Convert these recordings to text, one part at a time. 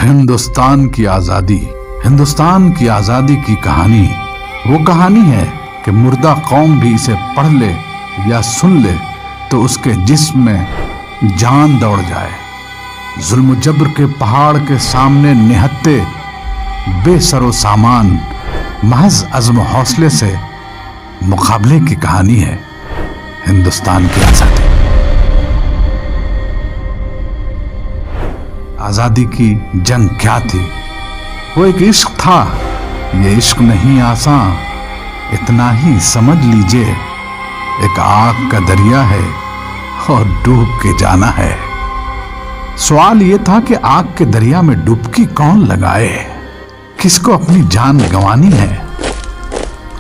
हिंदुस्तान की आजादी, हिंदुस्तान की आजादी की कहानी वो कहानी है कि मुर्दा कौम भी इसे पढ़ ले या सुन ले तो उसके जिस्म में जान दौड़ जाए। जुल्म जब्र के पहाड़ के सामने निहत्ते बेसरो सामान महज अज़्म हौसले से मुकाबले की कहानी है हिंदुस्तान की आजादी। आजादी की जंग क्या थी? वो एक इश्क था। ये इश्क नहीं आसान, इतना ही समझ लीजिए एक आग का दरिया है और डूब के जाना है। सवाल ये था कि आग के दरिया में डुबकी कौन लगाए? किसको अपनी जान गंवानी है?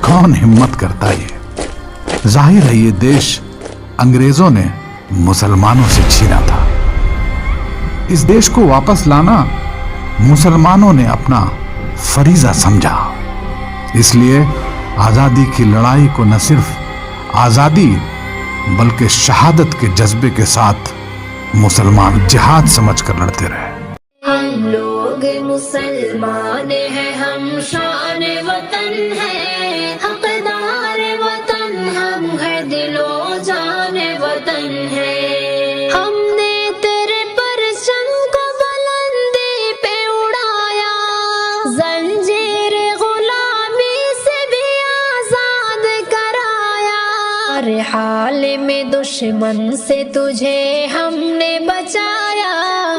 कौन हिम्मत करता है? जाहिर है ये देश अंग्रेजों ने मुसलमानों से छीना था। इस देश को वापस लाना मुसलमानों ने अपना फरीजा समझा। इसलिए आजादी की लड़ाई को न सिर्फ आजादी बल्कि शहादत के जज्बे के साथ मुसलमान जिहाद समझकर लड़ते रहे। हम लोग मुसलमान हैं, हम शान वतन है, हकदार वतन हम है, दिलो जान वतन है। हमने तेरे परचम को बुलंदी पे उड़ाया, जंजीर गुलामी से भी आजाद कराया। हर हाल में दुश्मन से तुझे हमने बचाया,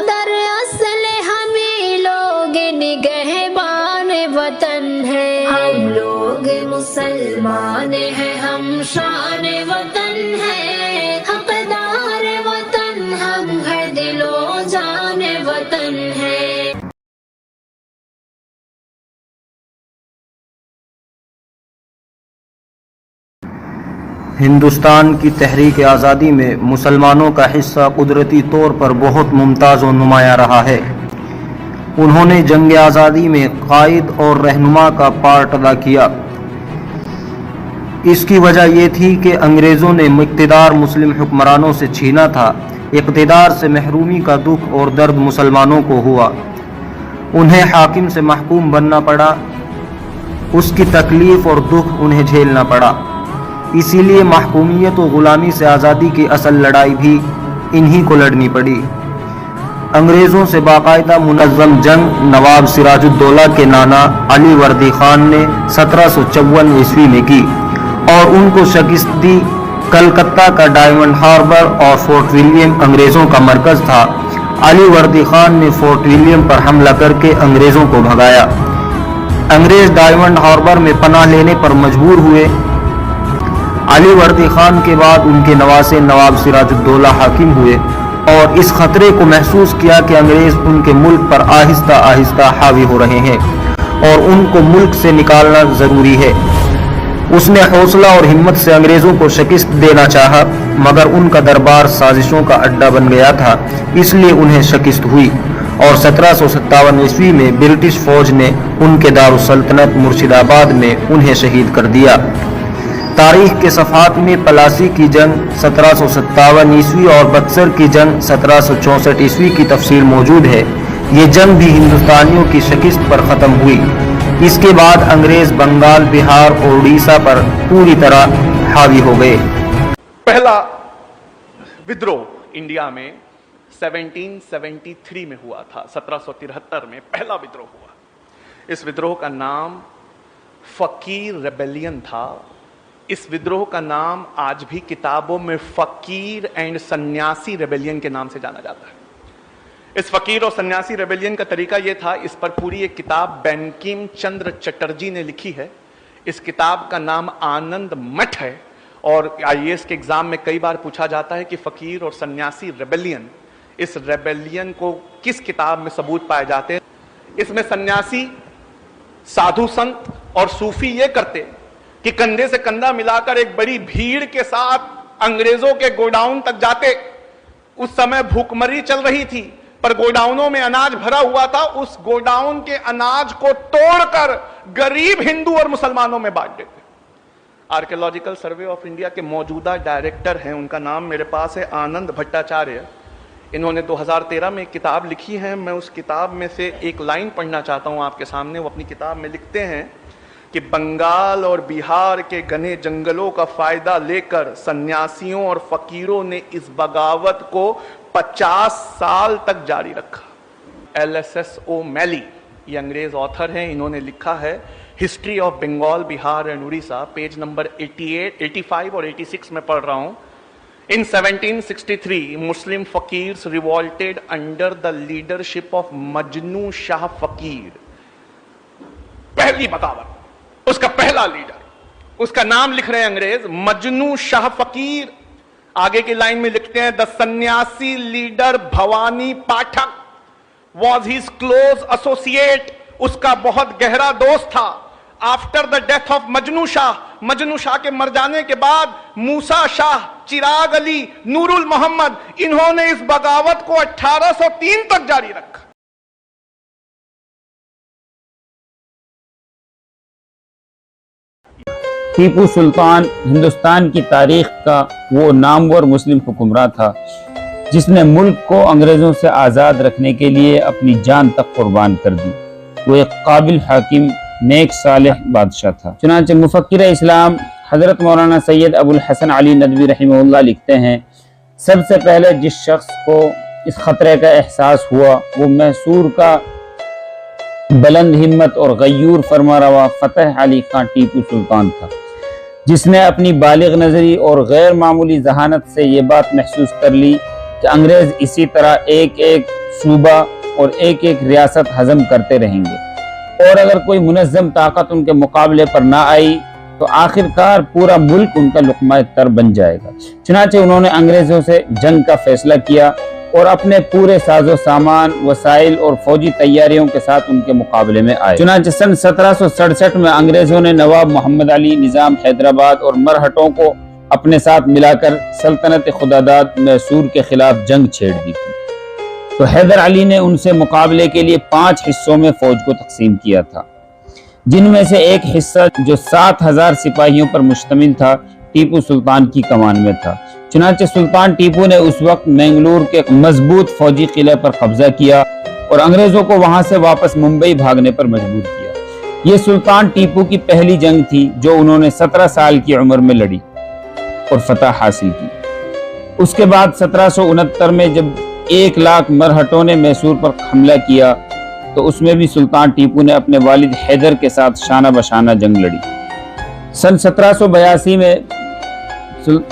दरअसल हमी लोग निगहबान वतन है। हम लोग मुसलमान हैं, हम शान वतन है, हकदार वतन हम है, दिलो जान वतन है। हिंदुस्तान की तहरीक आज़ादी में मुसलमानों का हिस्सा कुदरती तौर पर बहुत मुमताज़ और नुमाया रहा है। उन्होंने जंग आज़ादी में कायद और रहनुमा का पार्ट अदा किया। इसकी वजह यह थी कि अंग्रेज़ों ने इक़्तिदार मुस्लिम हुक्मरानों से छीना था। इक़्तिदार से महरूमी का दुख और दर्द मुसलमानों को हुआ। उन्हें हाकिम से महकूम बनना पड़ा, उसकी तकलीफ़ और दुख उन्हें झेलना पड़ा। इसीलिए महकूमियत और ग़ुलामी से आज़ादी की असल लड़ाई भी इन्हीं को लड़नी पड़ी। अंग्रेज़ों से बाकायदा मुनज़्ज़म जंग नवाब सिराजुद्दौला के नाना अली वर्दी ख़ान ने 1754 ईस्वी में की और उनको शिकस्त दी। कलकत्ता का डायमंड हार्बर और फोर्ट विलियम अंग्रेज़ों का मरकज़ था। अली वर्दी ख़ान ने फोर्ट विलियम पर हमला करके अंग्रेज़ों को भगाया। अंग्रेज़ डायमंड हार्बर में पनाह लेने पर मजबूर हुए। अली वर्दी ख़ान के बाद उनके नवासे नवाब सिराजुद्दौला हाकिम हुए और इस खतरे को महसूस किया कि अंग्रेज़ उनके मुल्क पर आहिस्ता आहिस्ता हावी हो रहे हैं और उनको मुल्क से निकालना ज़रूरी है। उसने हौसला और हिम्मत से अंग्रेज़ों को शिकस्त देना चाहा, मगर उनका दरबार साजिशों का अड्डा बन गया था, इसलिए उन्हें शिकस्त हुई और 1757 ईस्वी में ब्रिटिश फ़ौज ने उनके दारुसल्तनत मुर्शिदाबाद में उन्हें शहीद कर दिया। तारीख के सफ़ात में पलासी की जंग 1757 ईस्वी और बक्सर की जंग 1764 ईस्वी की तफसील मौजूद है। ये जंग भी हिंदुस्तानियों की शिकस्त पर ख़त्म हुई। इसके बाद अंग्रेज़ बंगाल, बिहार और उड़ीसा पर पूरी तरह हावी हो गए। पहला विद्रोह इंडिया में 1773 में हुआ था। 1773 में पहला विद्रोह हुआ। इस विद्रोह का नाम फ़कीर रेबेलियन था। इस विद्रोह का नाम आज भी किताबों में फ़कीर एंड सन्यासी रेबेलियन के नाम से जाना जाता है। इस फ़कीर और सन्यासी रेबेलियन का तरीका यह था, इस पर पूरी एक किताब बंकिम चंद्र चटर्जी ने लिखी है। इस किताब का नाम आनंद मठ है और आईएएस के एग्जाम में कई बार पूछा जाता है कि फ़कीर और सन्यासी रेबेलियन, इस रेबेलियन को किस किताब में सबूत पाए जाते हैं। इसमें सन्यासी, साधु संत और सूफी ये करते कि कंधे से कंधा मिलाकर एक बड़ी भीड़ के साथ अंग्रेजों के गोडाउन तक जाते। उस समय भूखमरी चल रही थी, पर गोडाउनों में अनाज भरा हुआ था। उस गोडाउन के अनाज को तोड़कर गरीब हिंदू और मुसलमानों में बांट देते। आर्कियोलॉजिकल सर्वे ऑफ इंडिया के मौजूदा डायरेक्टर हैं, उनका नाम मेरे पास है आनंद भट्टाचार्य। इन्होंने 2013 में एक किताब लिखी है। मैं उस किताब में से एक लाइन पढ़ना चाहता हूँ आपके सामने। वो अपनी किताब में लिखते हैं कि बंगाल और बिहार के घने जंगलों का फायदा लेकर सन्यासियों और फकीरों ने इस बगावत को 50 साल तक जारी रखा। LSS O'Malley, ये अंग्रेज ऑथर हैं, इन्होंने लिखा है history of Bengal, Bihar and Orissa, page number 88, 85 और 86 में पढ़ रहा हूं। In 1763, Muslim fakirs revolted under the leadership of Majnu Shah Fakir। पहली बगावत, उसका पहला लीडर, उसका नाम लिख रहे हैं अंग्रेज, मजनू शाह फकीर। आगे की लाइन में लिखते हैं, द सन्यासी leader Bhavani Pathak was his close associate, उसका बहुत गहरा दोस्त था। After the death of Majnu Shah के मर जाने के बाद मूसा शाह, चिराग अली, नूरुल मोहम्मद, इन्होंने इस बगावत को 1803 तक जारी रखा। टीपू सुल्तान हिंदुस्तान की तारीख का वो नामवर मुस्लिम हुक्मरान था जिसने मुल्क को अंग्रेजों से आज़ाद रखने के लिए अपनी जान तक कुर्बान कर दी। वो एक काबिल हाकिम, नेक सालेह बादशाह था। चुनांचे मुफक्किर इस्लाम हज़रत मौलाना सैयद अबुल हसन अली नदवी रहमहुल्लाह लिखते हैं, सबसे पहले जिस शख्स को इस खतरे का एहसास हुआ वो मैसूर का बुलंद हिम्मत और गयूर फरमारवा फतेह अली खान टीपू सुल्तान था, जिसने अपनी बालिग नजरी और गैर मामूली जहानत से ये बात महसूस कर ली कि अंग्रेज इसी तरह एक एक सूबा और एक एक रियासत हजम करते रहेंगे और अगर कोई मुनज़्ज़म ताकत उनके मुकाबले पर ना आई तो आखिरकार पूरा मुल्क उनका लुक़मा तर बन जाएगा। चुनांचे उन्होंने अंग्रेजों से जंग का फैसला किया और अपने पूरे साजो सामान, वसाइल और फौजी तैयारियों के साथ उनके मुकाबले में आए। चुनांचे सन 1767 में अंग्रेजों ने नवाब मोहम्मद अली, निज़ाम हैदराबाद और मरहटों को अपने साथ मिलाकर सल्तनत खुदादाद मैसूर के खिलाफ जंग छेड़ दी थी। तो हैदर अली ने उनसे मुकाबले के लिए 5 हिस्सों में फौज को तकसीम किया था, जिनमें से एक हिस्सा जो 7000 सिपाहियों पर मुश्तमिल था टीपू सुल्तान की कमान में था। चुनांचे सुल्तान टीपू ने उस वक्त मैंगलोर के मजबूत फौजी किले पर कब्जा किया और अंग्रेजों को वहां से वापस मुंबई भागने पर मजबूर किया। ये सुल्तान टीपू की पहली जंग थी जो उन्होंने 17 साल की उम्र में लड़ी और फतह हासिल की। उसके बाद 1769 में जब 1 लाख मरहटों ने मैसूर पर हमला किया तो उसमें भी सुल्तान टीपू ने अपने वालिद हैदर के साथ शाना बशाना जंग लड़ी। सन 1782 में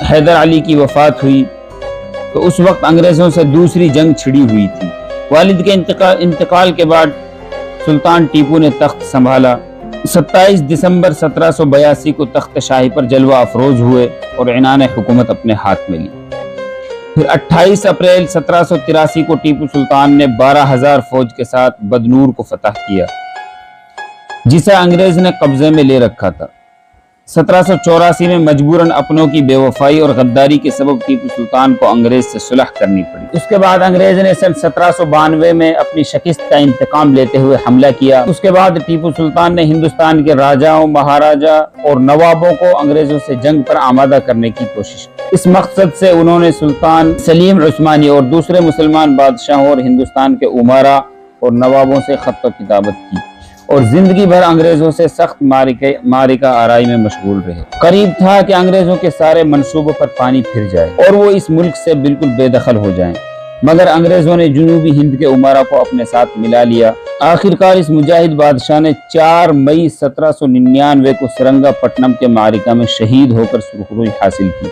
हैदर अली की वफात हुई तो उस वक्त अंग्रेजों से दूसरी जंग छिड़ी हुई थी। वालिद के इंतकाल के बाद सुल्तान टीपू ने तख्त संभाला। 27 दिसंबर 1782 को तख्त शाही पर जलवा अफरोज हुए और इनान हुकूमत अपने हाथ में ली। फिर 28 अप्रैल 1783 को टीपू सुल्तान ने 12,000 फौज के साथ बदनूर को फतह किया, जिसे अंग्रेज ने कब्जे में ले रखा था। 1784 में मजबूरन अपनों की बेवफाई और गद्दारी के सबब टीपू सुल्तान को अंग्रेज से सुलह करनी पड़ी। उसके बाद अंग्रेज ने सन 1792 में अपनी शिकस्त का इंतकाम लेते हुए हमला किया। उसके बाद टीपू सुल्तान ने हिंदुस्तान के राजाओं, महाराजा और नवाबों को अंग्रेजों से जंग पर आमादा करने की कोशिश की। इस मकसद से उन्होंने सुल्तान सलीम उस्मानी और दूसरे मुसलमान बादशाहों और हिंदुस्तान के उमरा और नवाबों से खत व किताबत की और जिंदगी भर अंग्रेजों से सख्त मारिका आराई में मशगूल रहे। करीब था कि अंग्रेजों के सारे मंसूबों पर पानी फिर जाए और वो इस मुल्क से बिल्कुल बेदखल हो जाएं, मगर अंग्रेजों ने जनूबी हिंद के उमरा को अपने साथ मिला लिया। आखिरकार इस मुजाहिद बादशाह ने 4 मई 1799 को सरंगापट्टनम के मारिका में शहीद होकर सुरखरुई हासिल की।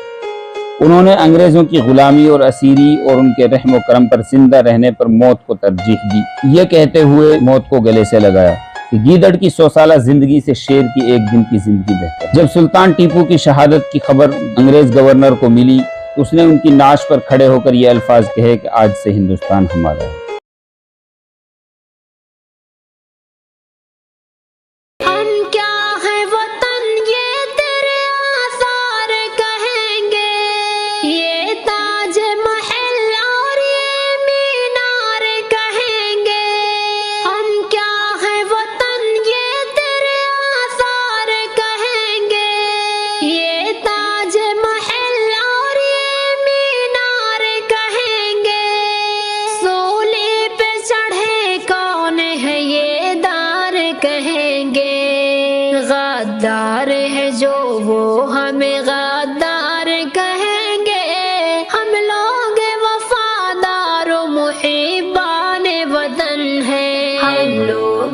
उन्होंने अंग्रेजों की गुलामी और असीरी और उनके रहम व करम पर जिंदा रहने पर मौत को तरजीह दी। ये कहते हुए मौत को गले से लगाया कि गीदड़ की 100 साला जिंदगी से शेर की एक दिन की जिंदगी बेहतर। जब सुल्तान टीपू की शहादत की खबर अंग्रेज गवर्नर को मिली तो उसने उनकी नाश पर खड़े होकर ये अल्फाज कहे कि आज से हिंदुस्तान हमारा है।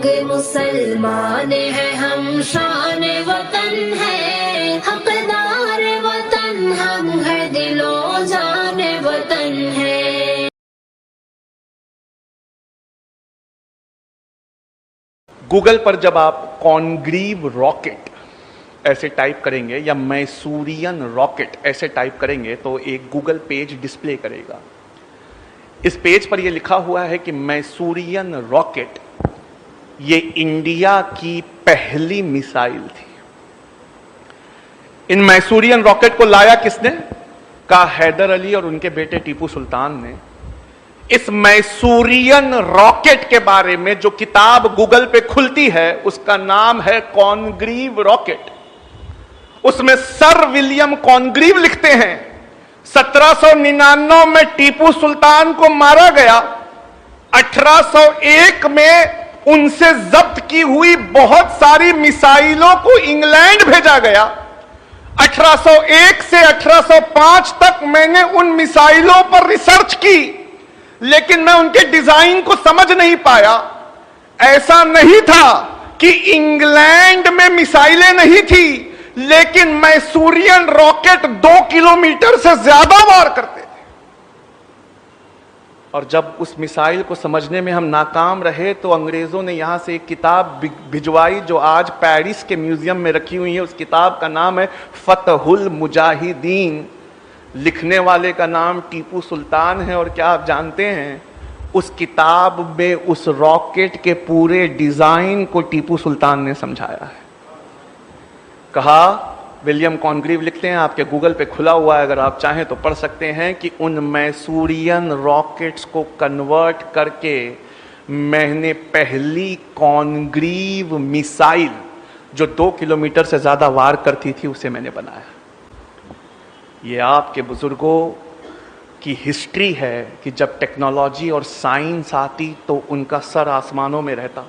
लोग मुसलमान हैं हम, शान वतन है हकदार वतन हम, है दिलो जान वतन है। गूगल पर जब आप कॉन्ग्रीव रॉकेट ऐसे टाइप करेंगे या मैसूरियन रॉकेट ऐसे टाइप करेंगे तो एक गूगल पेज डिस्प्ले करेगा। इस पेज पर यह लिखा हुआ है कि मैसूरियन रॉकेट ये इंडिया की पहली मिसाइल थी। इन मैसूरियन रॉकेट को लाया किसने? का हैदर अली और उनके बेटे टीपू सुल्तान ने। इस मैसूरियन रॉकेट के बारे में जो किताब गूगल पे खुलती है उसका नाम है कॉन्ग्रीव रॉकेट। उसमें सर विलियम कॉन्ग्रीव लिखते हैं 1799 में टीपू सुल्तान को मारा गया। 1801 में उनसे जब्त की हुई बहुत सारी मिसाइलों को इंग्लैंड भेजा गया। 1801 से 1805 तक मैंने उन मिसाइलों पर रिसर्च की, लेकिन मैं उनके डिजाइन को समझ नहीं पाया। ऐसा नहीं था कि इंग्लैंड में मिसाइलें नहीं थी, लेकिन मैसूरियन रॉकेट 2 किलोमीटर से ज्यादा वार करते थे। और जब उस मिसाइल को समझने में हम नाकाम रहे तो अंग्रेजों ने यहां से एक किताब भिजवाई जो आज पेरिस के म्यूजियम में रखी हुई है। उस किताब का नाम है फतहुल मुजाहिदीन। लिखने वाले का नाम टीपू सुल्तान है। और क्या आप जानते हैं, उस किताब में उस रॉकेट के पूरे डिजाइन को टीपू सुल्तान ने समझाया है। कहा, विलियम कॉन्ग्रीव लिखते हैं, आपके गूगल पे खुला हुआ है, अगर आप चाहें तो पढ़ सकते हैं कि उन मैसूरियन रॉकेट्स को कन्वर्ट करके मैंने पहली कॉन्ग्रीव मिसाइल जो 2 किलोमीटर से ज्यादा वार करती थी उसे मैंने बनाया। ये आपके बुजुर्गों की हिस्ट्री है कि जब टेक्नोलॉजी और साइंस आती तो उनका सर आसमानों में रहता।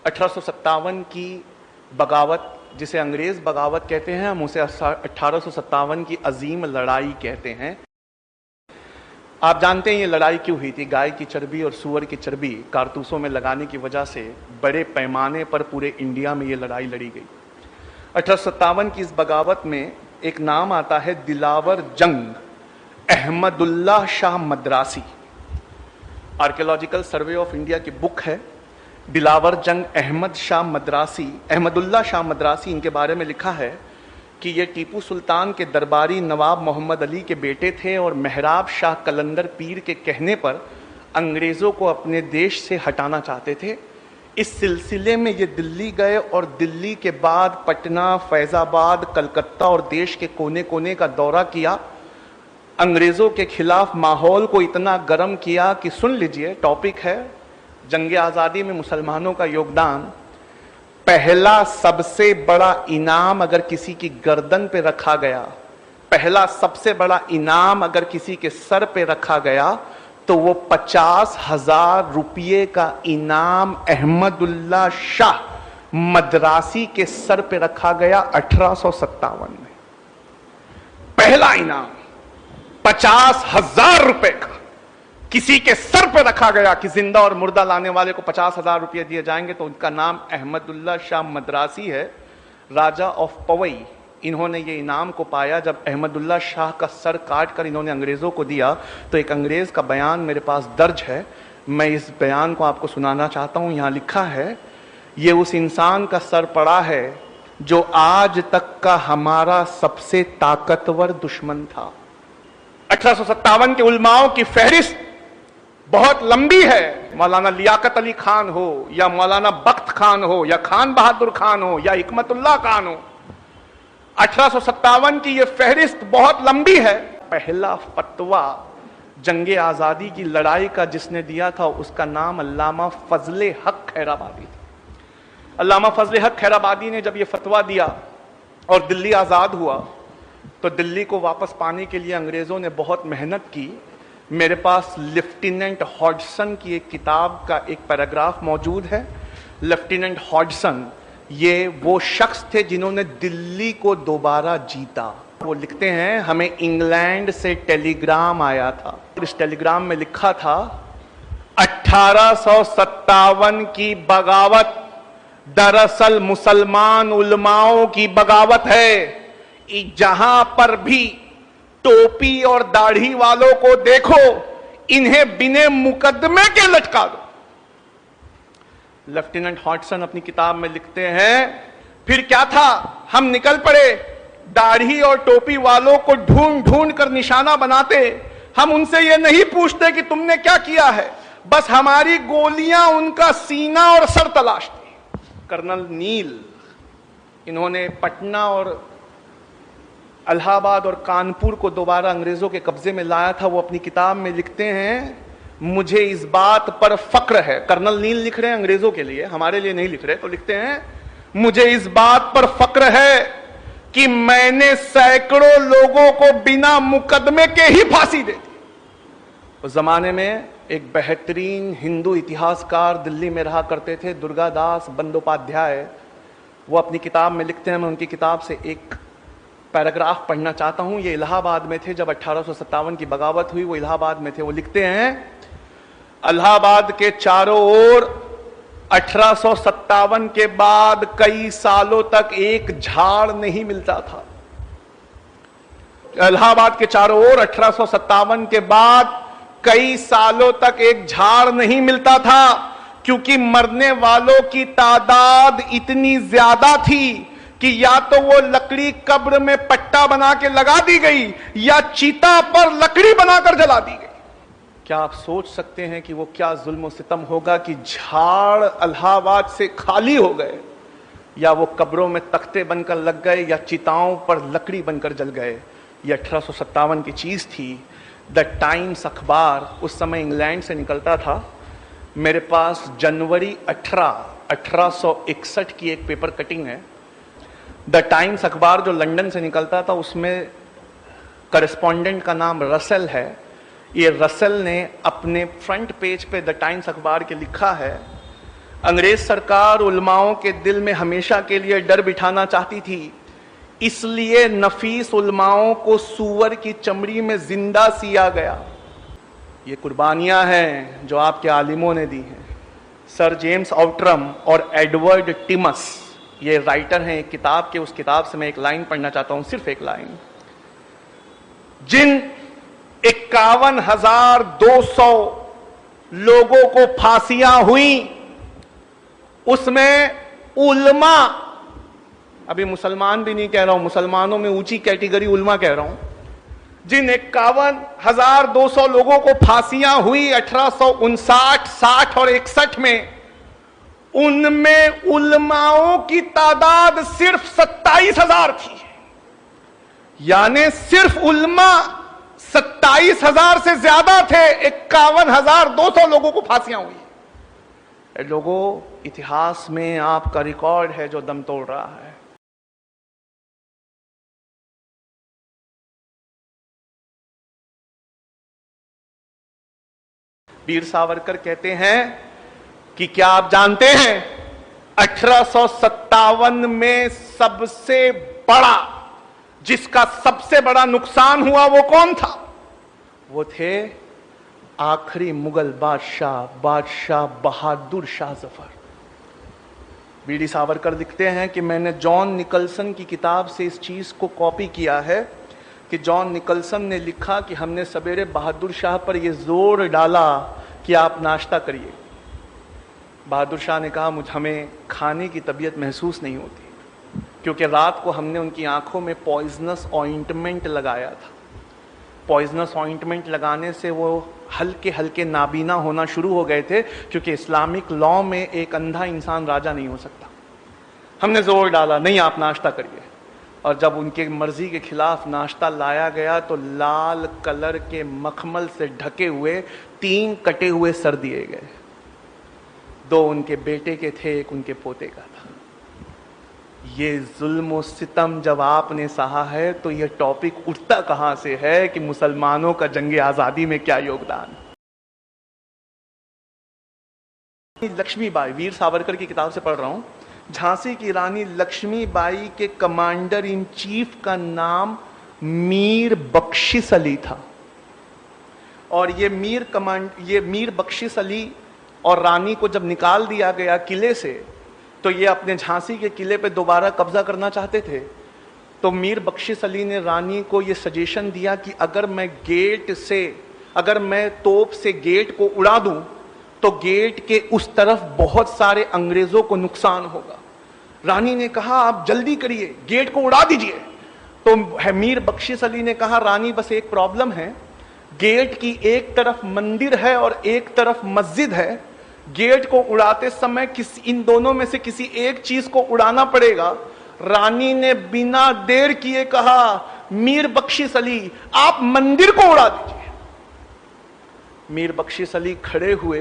(1857) की बगावत, जिसे अंग्रेज बगावत कहते हैं, हम उसे 1857 की अजीम लड़ाई कहते हैं। आप जानते हैं ये लड़ाई क्यों हुई थी? गाय की चर्बी और सूअर की चर्बी कारतूसों में लगाने की वजह से बड़े पैमाने पर पूरे इंडिया में ये लड़ाई लड़ी गई। 1857 की इस बगावत में एक नाम आता है दिलावर जंग Ahmadullah Shah Madrasi. Archaeological survey of India की बुक है। दिलावर जंग अहमदुल्ला शाह मद्रासी, इनके बारे में लिखा है कि ये टीपू सुल्तान के दरबारी नवाब मोहम्मद अली के बेटे थे और मेहराब शाह कलंदर पीर के कहने पर अंग्रेज़ों को अपने देश से हटाना चाहते थे। इस सिलसिले में ये दिल्ली गए और दिल्ली के बाद पटना, फैज़ाबाद, कलकत्ता और देश के कोने कोने का दौरा किया। अंग्रेज़ों के खिलाफ माहौल को इतना गर्म किया कि, सुन लीजिए, टॉपिक है जंग आज़ादी में मुसलमानों का योगदान। पहला सबसे बड़ा इनाम अगर किसी की गर्दन पे रखा गया, पहला सबसे बड़ा इनाम अगर किसी के सर पे रखा गया तो वो 50,000 रुपये का इनाम अहमदुल्ला शाह मद्रासी के सर पे रखा गया 1857 में। पहला इनाम 50,000 रुपए का किसी के सर पे रखा गया कि जिंदा और मुर्दा लाने वाले को 50,000 रुपये दिए जाएंगे। तो उनका नाम अहमदुल्ला शाह मद्रासी है, राजा ऑफ पवई। इन्होंने ये इनाम को पाया जब अहमदुल्ला शाह का सर काट कर इन्होंने अंग्रेज़ों को दिया। तो एक अंग्रेज़ का बयान मेरे पास दर्ज है, मैं इस बयान को आपको सुनाना चाहता हूँ। यहाँ लिखा है, ये उस इंसान का सर पड़ा है जो आज तक का हमारा सबसे ताकतवर दुश्मन था। 1857 के उलमाओं की फहरिस्त बहुत लंबी है। मौलाना लियाकत अली खान हो या मौलाना बख्त खान हो या खान बहादुर खान हो या हिकमतुल्लाह खान हो, 1857 की यह फहरिस्त बहुत लंबी है। पहला फतवा जंगे आज़ादी की लड़ाई का जिसने दिया था उसका नाम अल्लामा फजले हक खैराबादी था। अल्लामा फजले हक खैराबादी ने जब यह फतवा दिया और दिल्ली आज़ाद हुआ तो दिल्ली को वापस पाने के लिए अंग्रेज़ों ने बहुत मेहनत की। मेरे पास लेफ्टिनेंट हॉडसन की एक किताब का एक पैराग्राफ मौजूद है। लेफ्टिनेंट हॉडसन ये वो शख्स थे जिन्होंने दिल्ली को दोबारा जीता। वो लिखते हैं, हमें इंग्लैंड से टेलीग्राम आया था। इस टेलीग्राम में लिखा था 1857 की बगावत दरअसल मुसलमान उलमाओं की बगावत है। जहां पर भी टोपी और दाढ़ी वालों को देखो, इन्हें बिना मुकदमे के लटका दो। लेफ्टिनेंट हॉटसन अपनी किताब में लिखते हैं, फिर क्या था, हम निकल पड़े, दाढ़ी और टोपी वालों को ढूंढ ढूंढ कर निशाना बनाते। हम उनसे यह नहीं पूछते कि तुमने क्या किया है, बस हमारी गोलियां उनका सीना और सर तलाशती। कर्नल नील, इन्होंने पटना और इलाहाबाद और कानपुर को दोबारा अंग्रेजों के कब्जे में लाया था। वो अपनी किताब में लिखते हैं, मुझे इस बात पर फक्र है। कर्नल नील लिख रहे हैं अंग्रेजों के लिए, हमारे लिए नहीं लिख रहे। तो लिखते हैं, मुझे इस बात पर फक्र है कि मैंने सैकड़ों लोगों को बिना मुकदमे के ही फांसी दे दी। उस जमाने में एक बेहतरीन हिंदू इतिहासकार दिल्ली में रहा करते थे, दुर्गादास बंदोपाध्याय। वो अपनी किताब में लिखते हैं, मैं उनकी किताब से एक पैराग्राफ पढ़ना चाहता हूं। ये इलाहाबाद में थे जब 1857 की बगावत हुई, वो इलाहाबाद में थे। वो लिखते हैं, इलाहाबाद के चारों ओर 1857 के बाद कई सालों तक एक झाड़ नहीं मिलता था। इलाहाबाद के चारों ओर 1857 के बाद कई सालों तक एक झाड़ नहीं मिलता था, क्योंकि मरने वालों की तादाद इतनी ज्यादा थी कि या तो वो लकड़ी कब्र में पट्टा बना के लगा दी गई या चीता पर लकड़ी बनाकर जला दी गई। क्या आप सोच सकते हैं कि वो क्या जुल्म और सितम होगा कि झाड़ इलाहाबाद से खाली हो गए, या वो कब्रों में तख्ते बनकर लग गए, या चिताओं पर लकड़ी बनकर जल गए। ये 1857 की चीज थी। द टाइम्स अखबार उस समय इंग्लैंड से निकलता था। मेरे पास जनवरी 1861 की एक पेपर कटिंग है। द टाइम्स अखबार जो लंदन से निकलता था, उसमें करेस्पॉन्डेंट का नाम रसेल है। ये रसेल ने अपने फ्रंट पेज पे द टाइम्स अखबार के लिखा है, अंग्रेज सरकार उलमाओं के दिल में हमेशा के लिए डर बिठाना चाहती थी, इसलिए नफीस उलमाओं को सूअर की चमड़ी में जिंदा सिया गया। ये कुर्बानियां हैं जो आपके आलिमों ने दी हैं। सर जेम्स आउटरम और एडवर्ड टिमस, ये राइटर हैं एक किताब के। उस किताब से मैं एक लाइन पढ़ना चाहता हूं, सिर्फ एक लाइन। जिन 51,200 लोगों को फांसियां हुई, उसमें उलमा, अभी मुसलमान भी नहीं कह रहा हूं, मुसलमानों में ऊंची कैटेगरी उलमा कह रहा हूं, जिन 51,200 लोगों को फांसियां हुई 1859, 60 और 61 में, उनमें उलमाओं की तादाद सिर्फ 27,000 थी। यानी सिर्फ उलमा 27,000 से ज्यादा थे। 51,200 लोगों को फांसियां हुई। लोगों, इतिहास में आपका रिकॉर्ड है जो दम तोड़ रहा है। वीर सावरकर कहते हैं कि क्या आप जानते हैं 1857 में सबसे बड़ा, जिसका सबसे बड़ा नुकसान हुआ, वो कौन था? वो थे आखिरी मुगल बादशाह बहादुर शाह जफर। वीर सावरकर लिखते हैं कि मैंने जॉन निकलसन की किताब से इस चीज को कॉपी किया है कि जॉन निकलसन ने लिखा कि हमने सवेरे बहादुर शाह पर यह जोर डाला कि आप नाश्ता करिए। बहादुर शाह ने कहा, हमें खाने की तबीयत महसूस नहीं होती, क्योंकि रात को हमने उनकी आंखों में पॉइजनस ऑइंटमेंट लगाया था। पॉइजनस ऑइंटमेंट लगाने से वो हल्के हल्के नाबीना होना शुरू हो गए थे, क्योंकि इस्लामिक लॉ में एक अंधा इंसान राजा नहीं हो सकता। हमने जोर डाला, नहीं आप नाश्ता करिए। और जब उनके मर्जी के खिलाफ नाश्ता लाया गया तो लाल कलर के मखमल से ढके हुए 3 कटे हुए सर दिए गए। 2 उनके बेटे के थे, 1 उनके पोते का था। ये जुल्म और सितम जब आपने सहा है तो ये टॉपिक उठता कहां से है कि मुसलमानों का जंगे आजादी में क्या योगदान। लक्ष्मीबाई, वीर सावरकर की किताब से पढ़ रहा हूं। झांसी की रानी लक्ष्मीबाई के कमांडर इन चीफ का नाम मीर बख्शिश अली था। और ये मीर बख्शिश अली और रानी को जब निकाल दिया गया किले से, तो ये अपने झांसी के किले पे दोबारा कब्जा करना चाहते थे। तो मीर बख्शिश अली ने रानी को ये सजेशन दिया कि अगर मैं तोप से गेट को उड़ा दूं तो गेट के उस तरफ बहुत सारे अंग्रेजों को नुकसान होगा। रानी ने कहा आप जल्दी करिए, गेट को उड़ा दीजिए। तो मीर बख्शिश अली ने कहा रानी बस एक प्रॉब्लम है, गेट की एक तरफ मंदिर है और एक तरफ मस्जिद है, गेट को उड़ाते समय इन दोनों में से किसी एक चीज को उड़ाना पड़ेगा। रानी ने बिना देर किए कहा मीर बख्शिश अली आप मंदिर को उड़ा दीजिए। मीर बख्शिश अली खड़े हुए,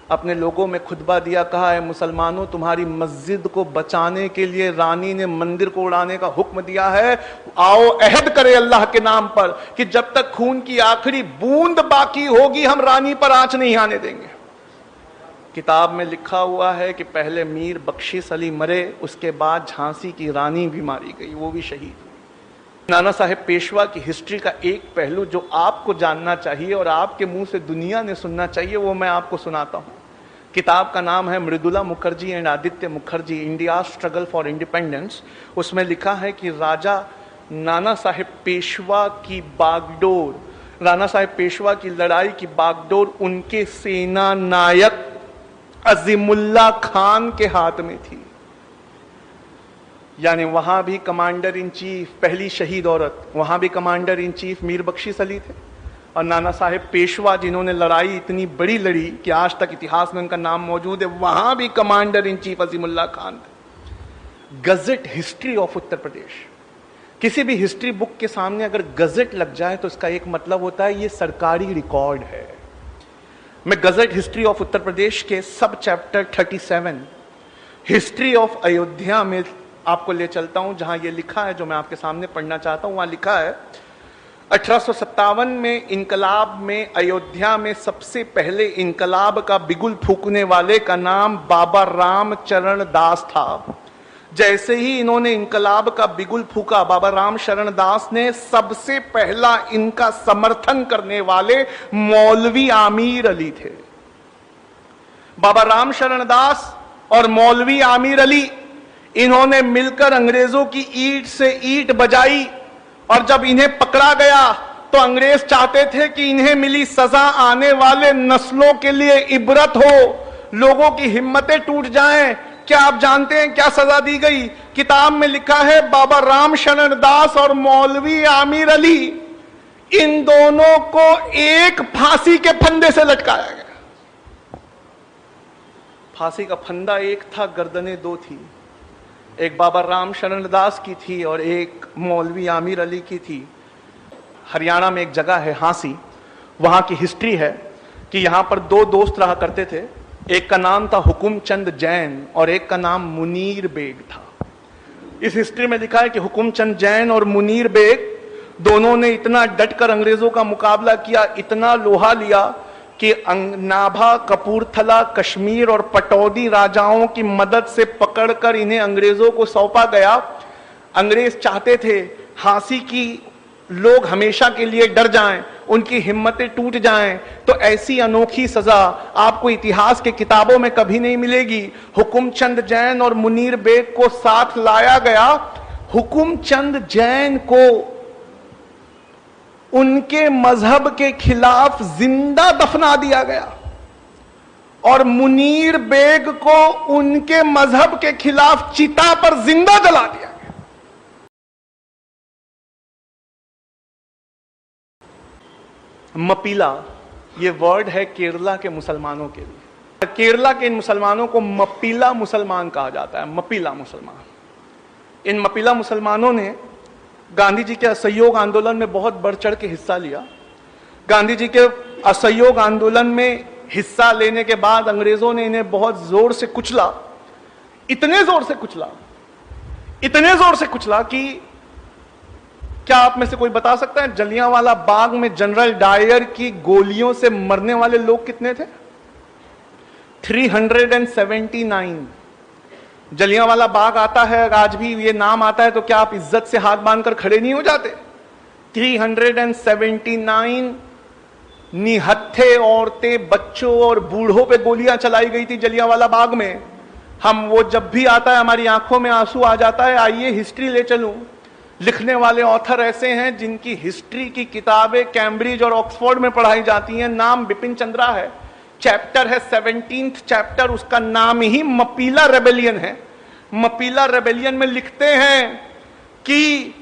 अपने लोगों में खुतबा दिया, कहा है मुसलमानों तुम्हारी मस्जिद को बचाने के लिए रानी ने मंदिर को उड़ाने का हुक्म दिया है, आओ अहद करे अल्लाह के नाम पर कि जब तक खून की आखिरी बूंद बाकी होगी हम रानी पर आंच नहीं आने देंगे। किताब में लिखा हुआ है कि पहले मीर बख्शिश अली मरे, उसके बाद झांसी की रानी भी मारी गई, वो भी शहीद हुई। नाना साहेब पेशवा की हिस्ट्री का एक पहलू जो आपको जानना चाहिए और आपके मुंह से दुनिया ने सुनना चाहिए, वो मैं आपको सुनाता हूं। किताब का नाम है Mridula Mukherjee and Aditya Mukherjee, India struggle for independence. उसमें लिखा है कि राजा नाना साहेब पेशवा की बागडोर, नाना साहेब पेशवा की लड़ाई की बागडोर उनके सेना नायक अजीमुल्ला खान के हाथ में थी। यानी वहां भी कमांडर इन चीफ, पहली शहीद औरत, वहां भी कमांडर इन चीफ मीर बख्शिश अली थे। और नाना साहेब पेशवा जिन्होंने लड़ाई इतनी बड़ी लड़ी कि आज तक इतिहास में उनका नाम मौजूद है, वहां भी commander in chief Azimullah Khan थे। Gazette history of Uttar Pradesh, किसी भी हिस्ट्री बुक के सामने अगर गजेट लग जाए तो इसका एक मतलब होता है ये सरकारी रिकॉर्ड है। मैं gazette history of Uttar Pradesh के सब चैप्टर 37 हिस्ट्री ऑफ अयोध्या में आपको ले चलता हूं, जहां ये लिखा है जो मैं आपके सामने पढ़ना चाहता हूं। वहां लिखा है 1857 में इनकलाब में अयोध्या में सबसे पहले इनकलाब का बिगुल फूकने वाले का नाम बाबा रामचरण दास था। जैसे ही इन्होंने इनकलाब का बिगुल फूका, बाबा रामचरण दास ने सबसे पहला इनका समर्थन करने वाले मौलवी आमिर अली थे। बाबा रामचरण दास और मौलवी आमिर अली इन्होंने मिलकर अंग्रेजों की ईंट से ईंट बजाई, और जब इन्हें पकड़ा गया तो अंग्रेज चाहते थे कि इन्हें मिली सजा आने वाले नस्लों के लिए इबरत हो, लोगों की हिम्मतें टूट जाएं। क्या आप जानते हैं क्या सजा दी गई? किताब में लिखा है बाबा रामचरण दास और मौलवी आमिर अली, इन दोनों को एक फांसी के फंदे से लटकाया गया। फांसी का फंदा एक था, गर्दनें दो थी, एक बाबा रामचरण दास की थी और एक मौलवी आमिर अली की थी। हरियाणा में एक जगह है हांसी, वहां की हिस्ट्री है कि यहां पर दो दोस्त रहा करते थे, एक का नाम था हुकुमचंद जैन और एक का नाम मुनीर बेग था। इस हिस्ट्री में लिखा है कि हुकुमचंद जैन और मुनीर बेग दोनों ने इतना डटकर अंग्रेजों का मुकाबला किया, इतना लोहा लिया कि नाभा, कपूरथला, कश्मीर और पटौदी राजाओं की मदद से पकड़कर इन्हें अंग्रेजों को सौंपा गया। अंग्रेज चाहते थे हांसी की लोग हमेशा के लिए डर जाएं, उनकी हिम्मतें टूट जाएं, तो ऐसी अनोखी सजा आपको इतिहास के किताबों में कभी नहीं मिलेगी। हुकुमचंद जैन और मुनीर बेग को साथ लाया गया। हुकुमचंद जैन को उनके मजहब के खिलाफ जिंदा दफना दिया गया और मुनीर बेग को उनके मजहब के खिलाफ चिता पर जिंदा जला दिया गया। मपीला ये वर्ड है केरला के मुसलमानों के लिए। केरला के इन मुसलमानों को मपीला मुसलमान कहा जाता है, मपीला मुसलमान। इन मपीला मुसलमानों ने गांधी जी के असहयोग आंदोलन में बहुत बढ़ चढ़ के हिस्सा लिया। गांधी जी के असहयोग आंदोलन में हिस्सा लेने के बाद अंग्रेजों ने इन्हें बहुत जोर से कुचला, इतने जोर से कुचला, इतने जोर से कुचला कि क्या आप में से कोई बता सकता है जलियांवाला बाग में जनरल डायर की गोलियों से मरने वाले लोग कितने थे? 379। जलियांवाला बाग आता है, आज भी ये नाम आता है तो क्या आप इज्जत से हाथ बांधकर खड़े नहीं हो जाते? 379 निहत्थे औरतें, बच्चों और बूढ़ों पे गोलियां चलाई गई थी जलियांवाला बाग में। हम वो जब भी आता है हमारी आंखों में आंसू आ जाता है। आइए हिस्ट्री ले चलूं। लिखने वाले ऑथर ऐसे हैं जिनकी हिस्ट्री की किताबें कैम्ब्रिज और ऑक्सफोर्ड में पढ़ाई जाती हैं। नाम बिपिन चंद्रा है, चैप्टर है 17th चैप्टर, उसका नाम ही मपीला रेबेलियन है। मपीला रेबेलियन में लिखते हैं कि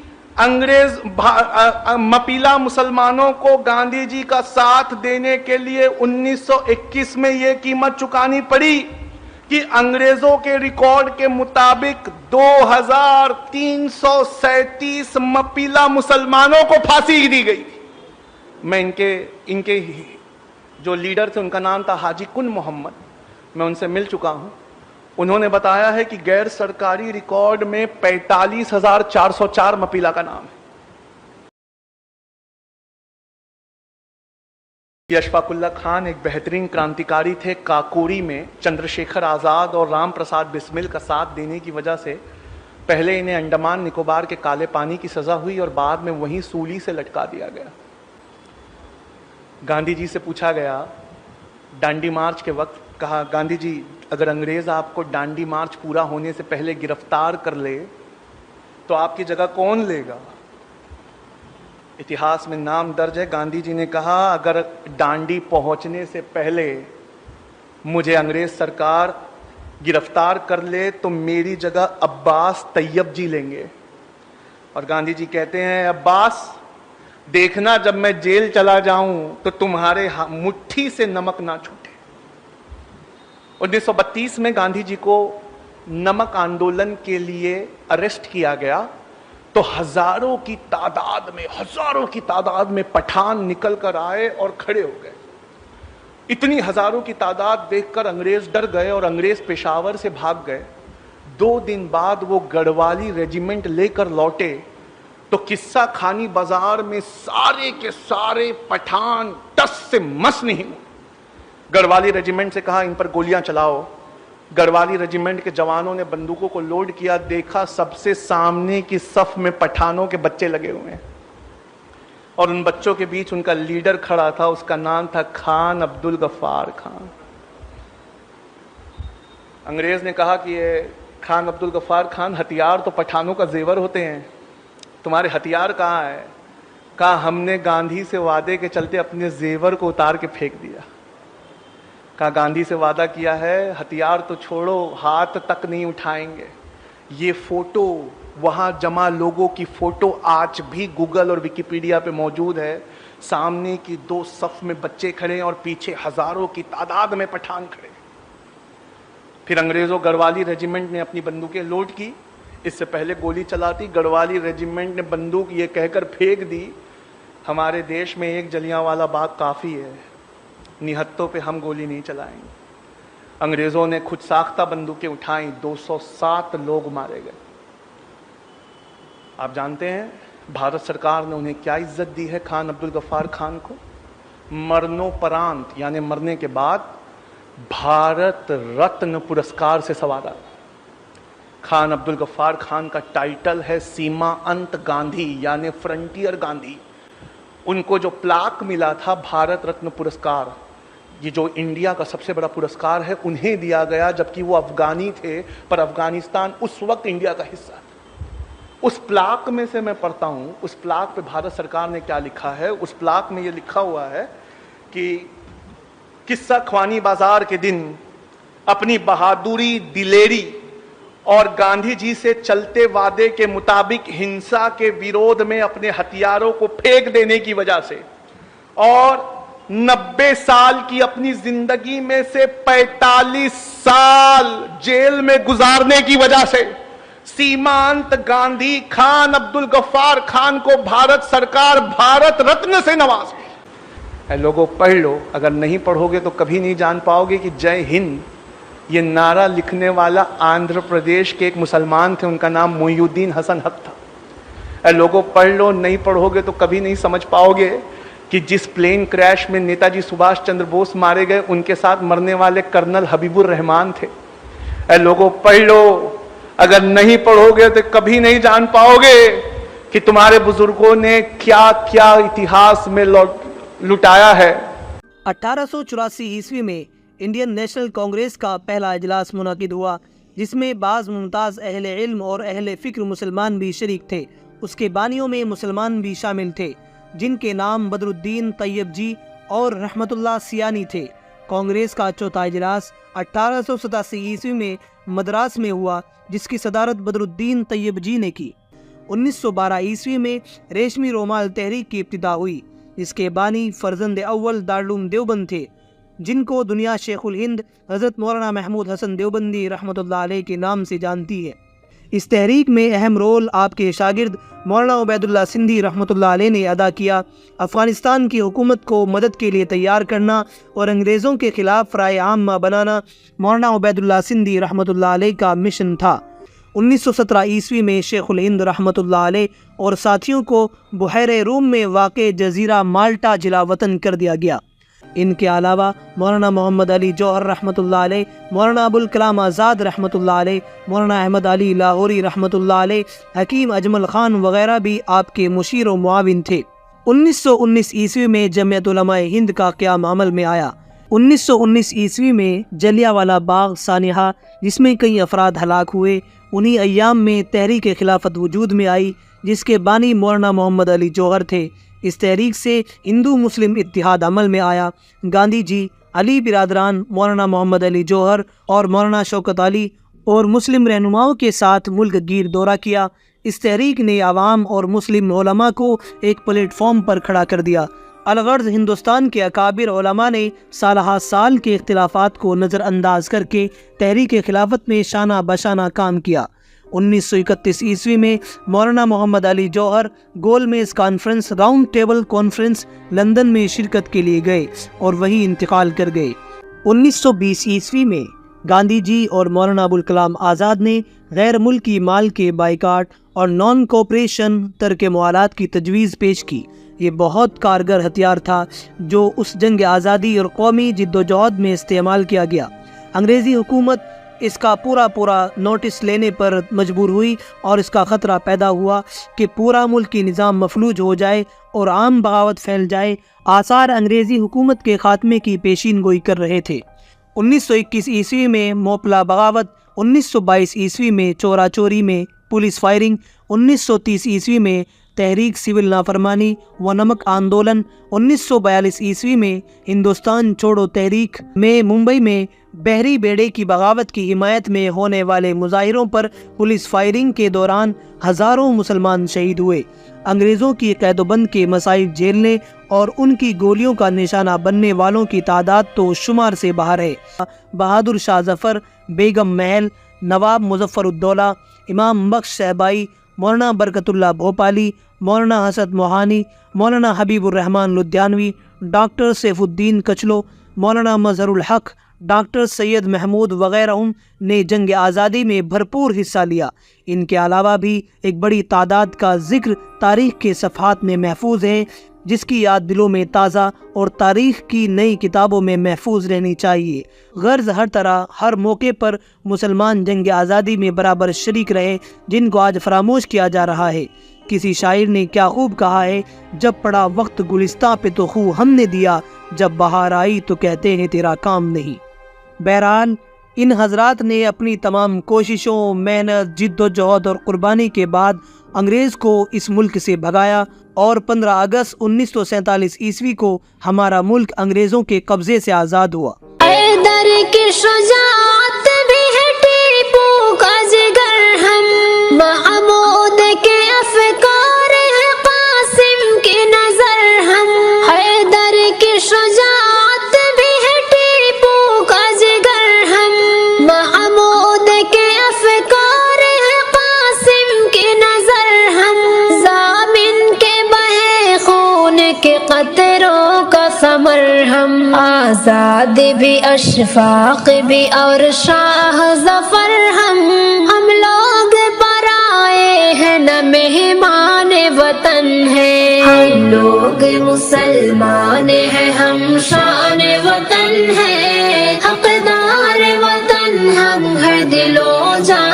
मपीला मुसलमानों को गांधी जी का साथ देने के लिए 1921 में यह कीमत चुकानी पड़ी कि अंग्रेजों के रिकॉर्ड के मुताबिक 2337 मपीला मुसलमानों को फांसी दी गई। मैं इनके जो लीडर थे उनका नाम था हाजी कुन मोहम्मद, मैं उनसे मिल चुका हूं। उन्होंने बताया है कि गैर सरकारी रिकॉर्ड में 45,404 मपीला का नाम है। अशफाकुल्ला खान एक बेहतरीन क्रांतिकारी थे। काकोरी में चंद्रशेखर आजाद और राम प्रसाद बिस्मिल का साथ देने की वजह से पहले इन्हें अंडमान निकोबार के काले पानी की सजा हुई और बाद में वहीं सूली से लटका दिया गया। गांधी जी से पूछा गया डांडी मार्च के वक्त, कहा गांधी जी अगर अंग्रेज आपको डांडी मार्च पूरा होने से पहले गिरफ्तार कर ले तो आपकी जगह कौन लेगा? इतिहास में नाम दर्ज है, गांधी जी ने कहा अगर डांडी पहुंचने से पहले मुझे अंग्रेज सरकार गिरफ्तार कर ले तो मेरी जगह अब्बास तैयब जी लेंगे। और गांधी जी कहते हैं अब्बास देखना जब मैं जेल चला जाऊं तो तुम्हारे मुट्ठी से नमक ना छूटे। 1932 में गांधी जी को नमक आंदोलन के लिए अरेस्ट किया गया तो हजारों की तादाद में पठान निकल कर आए और खड़े हो गए। इतनी हजारों की तादाद देखकर अंग्रेज डर गए और अंग्रेज पेशावर से भाग गए। 2 दिन बाद वो गढ़वाली रेजिमेंट लेकर लौटे तो किस्सा खानी बाजार में सारे के सारे पठान टस से मस नहीं हुए। गढ़वाली रेजिमेंट से कहा इन पर गोलियां चलाओ। गढ़वाली रेजिमेंट के जवानों ने बंदूकों को लोड किया, देखा सबसे सामने की सफ में पठानों के बच्चे लगे हुए हैं और उन बच्चों के बीच उनका लीडर खड़ा था, उसका नाम था खान अब्दुल गफ्फार खान। अंग्रेज ने कहा कि ये खान अब्दुल गफ्फार खान, हथियार तो पठानों का जेवर होते हैं, तुम्हारे हथियार कहाँ है? कहा हमने गांधी से वादे के चलते अपने जेवर को उतार के फेंक दिया। कहा गांधी से वादा किया है हथियार तो छोड़ो हाथ तक नहीं उठाएंगे। ये फोटो, वहां जमा लोगों की फोटो आज भी गूगल और विकिपीडिया पे मौजूद है। सामने की 2 सफ में बच्चे खड़े हैं और पीछे हजारों की तादाद में पठान खड़े। फिर अंग्रेजों गढ़वाली रेजिमेंट ने अपनी बंदूकें लोड की। इससे पहले गोली चलाती, गढ़वाली रेजिमेंट ने बंदूक ये कहकर फेंक दी हमारे देश में एक जलियांवाला बाग काफी है, निहत्तों पे हम गोली नहीं चलाएंगे। अंग्रेजों ने खुद साख्ता बंदूकें उठाई, 207 लोग मारे गए। आप जानते हैं भारत सरकार ने उन्हें क्या इज्जत दी है खान अब्दुल गफ्फार खान को? मरणोपरांत यानी मरने के बाद भारत रत्न पुरस्कार से संवारा। खान अब्दुल गफ्फार खान का टाइटल है सीमा अंत गांधी यानी फ्रंटियर गांधी। उनको जो प्लाक मिला था भारत रत्न पुरस्कार, ये जो इंडिया का सबसे बड़ा पुरस्कार है, उन्हें दिया गया जबकि वो अफगानी थे, पर अफगानिस्तान उस वक्त इंडिया का हिस्सा था। उस प्लाक में से मैं पढ़ता हूं, उस प्लाक पे भारत सरकार ने क्या लिखा है। उस प्लाक में ये लिखा हुआ है कि किस्सा ख्वानी बाजार के दिन अपनी बहादुरी, दिलेरी और गांधी जी से चलते वादे के मुताबिक हिंसा के विरोध में अपने हथियारों को फेंक देने की वजह से और 90 साल की अपनी जिंदगी में से 45 साल जेल में गुजारने की वजह से सीमांत गांधी खान अब्दुल गफ्फार खान को भारत सरकार भारत रत्न से नवाज। लोगों पढ़ लो, अगर नहीं पढ़ोगे तो कभी नहीं जान पाओगे कि जय हिंद ये नारा लिखने वाला आंध्र प्रदेश के एक मुसलमान थे, उनका नाम मोइनुद्दीन हसन हक था। लोगों पढ़ लो, नहीं पढ़ोगे तो कभी नहीं समझ पाओगे कि जिस प्लेन क्रैश में नेताजी सुभाष चंद्र बोस मारे गए, उनके साथ मरने वाले कर्नल हबीबुर रहमान थे। लोगों पढ़ लो, अगर नहीं पढ़ोगे तो कभी नहीं जान पाओगे कि तुम्हारे बुजुर्गों ने क्या क्या इतिहास में लुटाया है। 1884 ईस्वी में इंडियन नेशनल कांग्रेस का पहला इजलास मुनाकिद हुआ, जिसमें बाज़ मुमताज़ अहले इल्म और अहले फ़िक्र मुसलमान भी शरीक थे। उसके बानियों में मुसलमान भी शामिल थे, जिनके नाम बदरुद्दीन तैयब जी और रहमतुल्लाह सियानी थे। कांग्रेस का चौथा इजलास 1887 ईस्वी में मद्रास में हुआ, जिसकी सदारत बदरुद्दीन तैयब जी ने की। 1912 ईस्वी में रेशमी रोमाल तहरीक की इब्तिदा हुई, जिसके बानी फर्जंद अव्वल दारुल देवबंद थे, जिनको दुनिया शेखुल हिंद हज़रत मौलाना महमूद हसन देवबंदी रहमतुल्लाह अलैह के नाम से जानती है। इस तहरीक में अहम रोल आपके शागिर्द मौलाना उबैदुल्लाह सिंधी रहमतुल्लाह अलैह ने अदा किया। अफ़गानिस्तान की हुकूमत को मदद के लिए तैयार करना और अंग्रेज़ों के ख़िलाफ़ राय आम्मा बनाना मौलाना उबैदुल्लाह सिंधी रहमतुल्लाह अलैह का मिशन था। 1917 ईस्वी में शेखुल हिंद रहमतुल्लाह अलैह और साथियों को बुहैरे रूम में वाक़े जज़ीरा माल्टा जिला वतन कर दिया गया। इनके अलावा मौलाना मोहम्मद अली जौहर रहमतुल्लाह अलैह, मौलाना अबुल कलाम आज़ाद रहमतुल्लाह अलैह, मौलाना अहमद अली लाहौरी रहमतुल्लाह अलैह, हकीम अजमल खान वगैरह भी आपके मुशीर व मुआविन थे। 1919 ईस्वी में जमीयत उलमाए हिंद का क़याम अमल में आया। 1919 ईस्वी में जलियांवाला बाग सानिहा, जिसमें कई अफराद हलाक हुए, उन्हीं अय्याम में तहरीक खिलाफत वजूद में आई, जिसके बानी मौलाना मोहम्मद अली जौहर थे। इस तहरीक से हिंदू मुस्लिम इत्तिहाद अमल में आया। गांधी जी, अली बिरादरान, मौलाना मोहम्मद अली जौहर और मौलाना शौकत अली और मुस्लिम रहनुमाओं के साथ मुल्क गिर दौरा किया। इस तहरीक ने आवाम और मुस्लिम उलमा को एक प्लेटफॉर्म पर खड़ा कर दिया। अलगर्ज हिंदुस्तान के अकाबिर उलमा ने साल के इख्तिलाफात को नज़रअंदाज करके तहरीक खिलाफत में शाना बशाना काम किया। 1931 ईस्वी में मौलाना मोहम्मद अली जौहर गोलमेज conference round table conference London में शिरकत के लिए गए और वहीं इंतकाल कर गए। 1920 ईस्वी में गांधी जी और मौलाना अबुल कलाम आज़ाद ने गैर मुल्की माल के बाइकाट और नॉन कोऑपरेशन तर्क मुआलात की तजवीज़ पेश की। ये बहुत कारगर हथियार था जो उस जंग आज़ादी और कौमी जिद्दोजहद में इस्तेमाल किया गया। अंग्रेज़ी हुकूमत इसका पूरा नोटिस लेने पर मजबूर हुई और इसका ख़तरा पैदा हुआ कि पूरा मुल्की निज़ाम मफलूज हो जाए और आम बगावत फैल जाए। आसार अंग्रेज़ी हुकूमत के ख़ात्मे की पेशीन गोई कर रहे थे। 1921 ईस्वी में मोपला बगावत, 1922 ईस्वी में चोरा चोरी में पुलिस फायरिंग, 1930 ईस्वी में तहरीक सिविल नाफरमानी व नमक आंदोलन, 1942 ईस्वी में हिंदुस्तान छोड़ो तहरीक में मुंबई में बहरी बेड़े की बगावत की हिमायत में होने वाले मुजाहिरों पर पुलिस फायरिंग के दौरान हज़ारों मुसलमान शहीद हुए। अंग्रेज़ों की कैदोबंद के मसाइब झेलने और उनकी गोलियों का निशाना बनने वालों की तादाद तो शुमार से बाहर है। बहादुर शाह जफ़र, बेगम महल, नवाब मुज़फ़्फ़रुद्दौला, इमाम बख्श सहबाई, मौलाना बरकतुल्लाह भोपाली, मौलाना हसन मोहानी, मौलाना हबीबुर रहमान लुधियानवी, डॉक्टर सैफुद्दीन कचलो, मौलाना मजहरुल हक, डॉक्टर सैयद महमूद वगैरह ने जंग आज़ादी में भरपूर हिस्सा लिया। इनके अलावा भी एक बड़ी तादाद का जिक्र तारीख़ के सफ़हात में महफूज है, जिसकी याद दिलों में ताज़ा और तारीख़ की नई किताबों में महफूज रहनी चाहिए। गर्ज हर तरह हर मौके पर मुसलमान जंग आज़ादी में बराबर शरीक रहे, जिनको आज फरामोश किया जा रहा है। किसी शायर ने क्या खूब कहा है, जब पड़ा वक्त गुलिस्तां पे तो खूब हमने दिया, जब बहार आई तो कहते हैं तेरा काम नहीं। बहरहाल इन हजरात ने अपनी तमाम कोशिशों, मेहनत, जिद्दोजहद और कुर्बानी के बाद अंग्रेज़ को इस मुल्क से भगाया और 15 अगस्त 1947 ईस्वी को हमारा मुल्क अंग्रेज़ों के कब्ज़े से आज़ाद हुआ। हैदर की शुजाअत भी है टीपू का जिगर, हम महमूद के अफ़कार है कासिम की नज़र, हम हैदर की शुजाअत भी है टीपू का जिगर, हम महमूद के अफ़कार है कासिम की नज़र, हम ज़ामिन के बहे खून के कतरों का समर, हम आज़ाद भी अशफाक भी और शाह जफर, हम लोग पराए हैं न मेहमान वतन है, हम लोग मुसलमान हैं, हम शान वतन है, हकदार वतन हम हर दिलो जान